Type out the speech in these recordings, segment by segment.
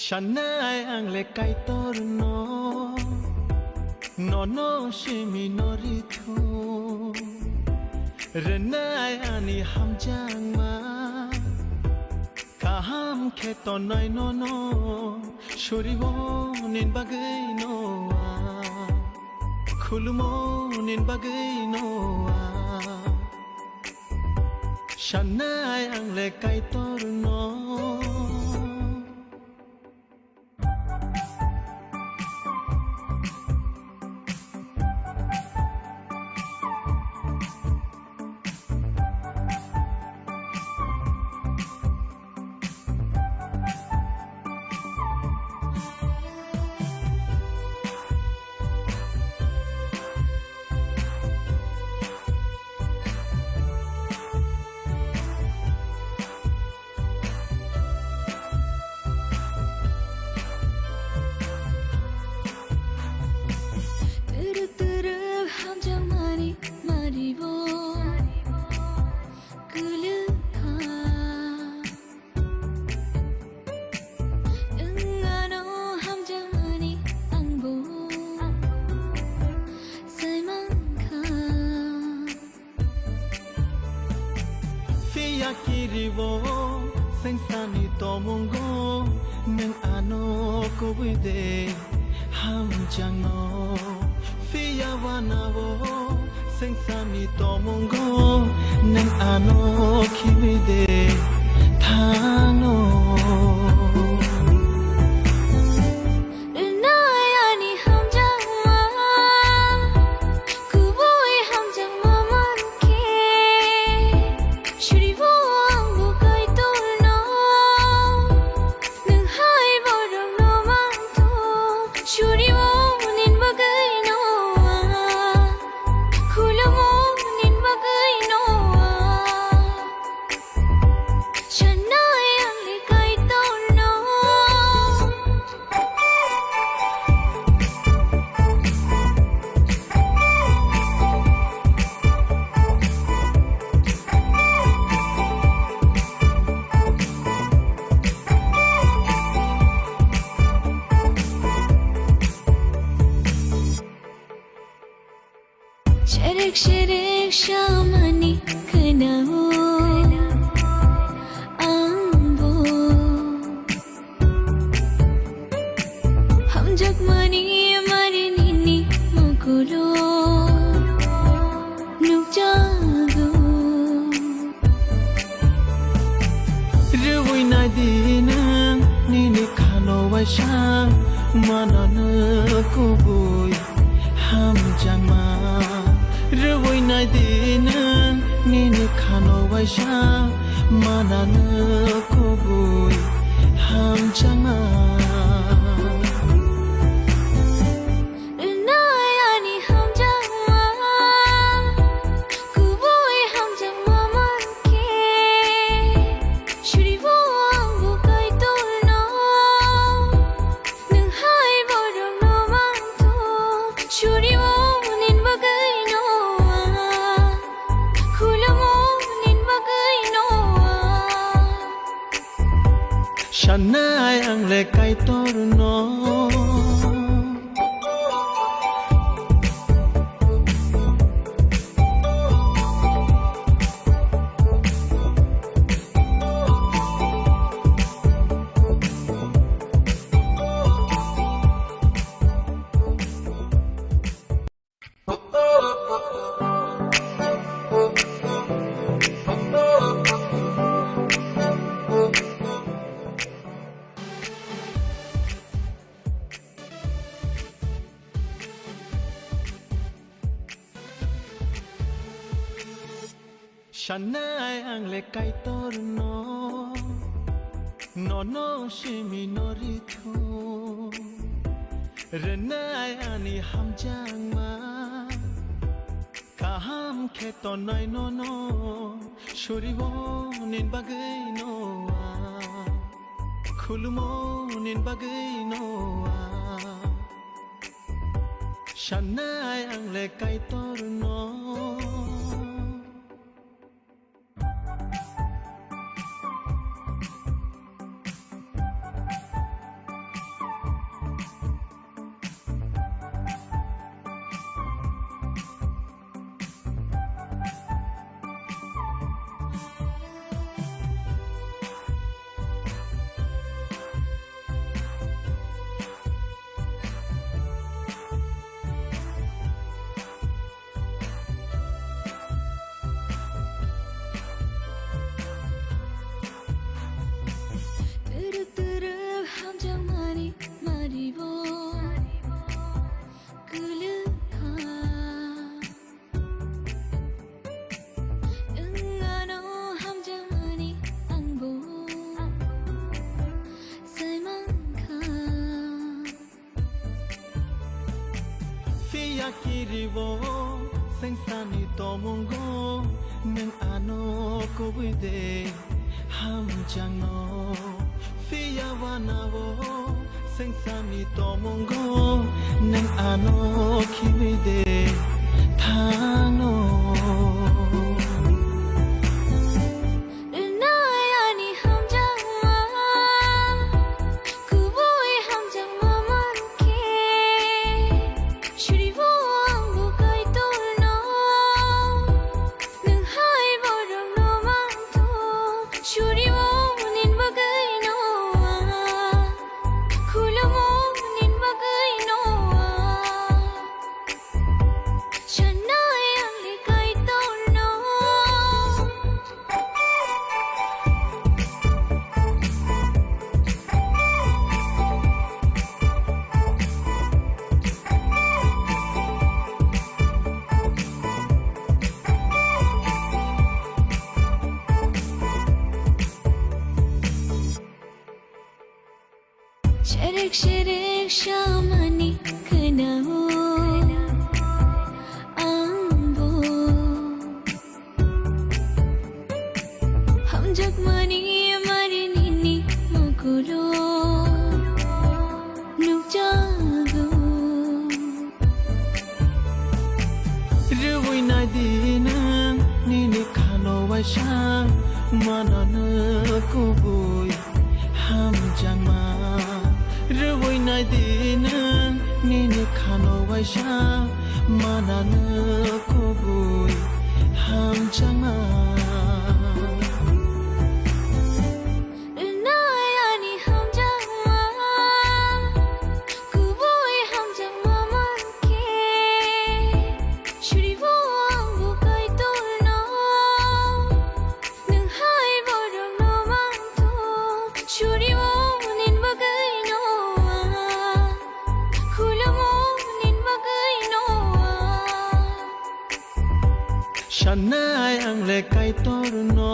Shanai ang le kai tor no shimi no rithu renai ani ham jang ma kaham kheto nai no shuribo nin bagai no khulumo nin bagai no Shanai ang le kai tor Kiribo sengsani tomongo neng ano ko wide ham jangno fiya wanabo sengsani tomongo neng ano kiwide thano Shirik shamani kanao ambo ham jagmani marinini makulo nukjago Ruwi na dinang nini khano washa manana kuboy ham jangma Ruwi na dinang nini khano washa manana kuboy ham jangma Shanai ang le kai tor Shanai ang le kai tor no shimi no rithu renai ani ham jang ma kaham kheto nai no shuribo nin bagai no khulumo nin bagai no Shanai ang le kai tor kiribo Seng sani tomongo Neng ano ko wide Ham jangno Fiya wanabo Seng sani tomongo Neng ano kiwide Thano Şerek şerek şamani kınao ambo Ham jagmani mari nini mukulo Nukjago Ruwi na dinang Nini kano wa sha Manana kuboy Ham jangma Ruwi na dinang Nini kano wa sha Manana kuboy Ham jangma Shanai ang le kai torno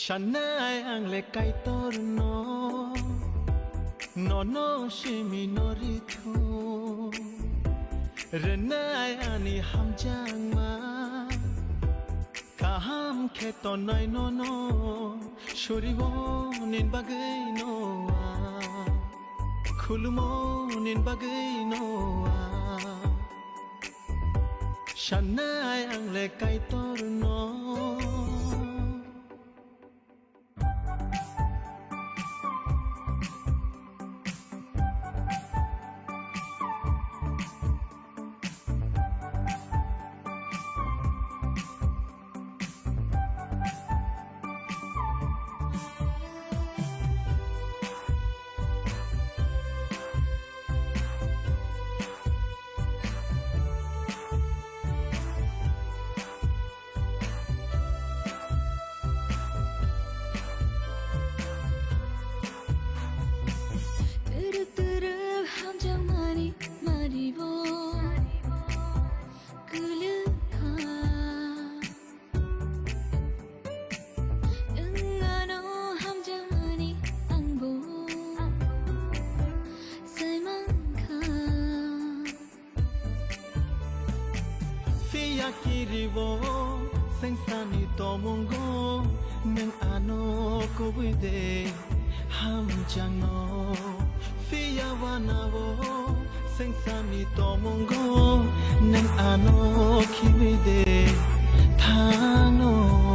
Shanai ang le kai torno no shimi noritu Renai ani ham jangma Kaham keto nai no Shuribo nin bagay noa Khulumo nin bagay noa Shanai ang le kai torno Kiribo Seng sani tomongo Neng ano ko wide Ham jangno Fiya wanabo Seng sani tomongo Neng ano kiwide Thano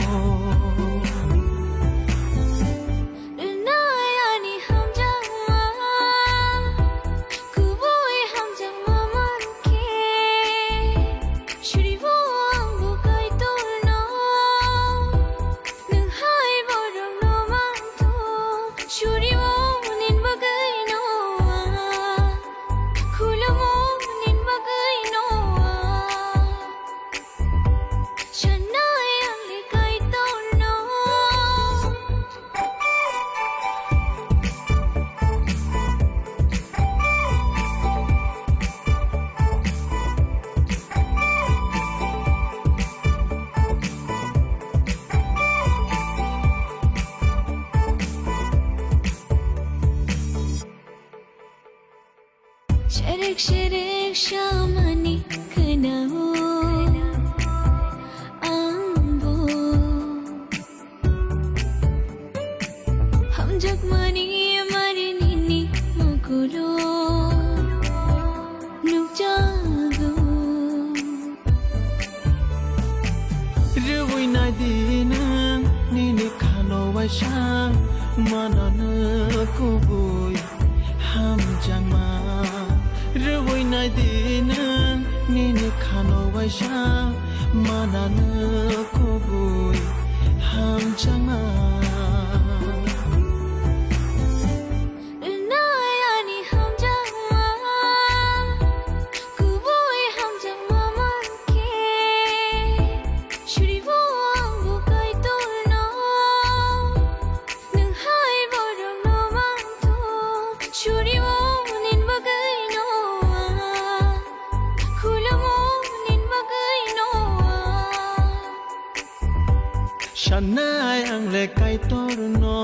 Şerek şerek şamani kınao ambo Ham jagmani mari nini mukulo Nukjago Rui nai dinang nini khano waisha manana kubui ham jangma Rui nai dinang nini khano waisha manana kubui ham jangma Nayani ham jagma Kuboy ham jagma manke Shuribo ambo kai tolno Nung hai borong no manto Shuribo nin bagay no Kulamo nin bagay no Shanai ang le kai toruno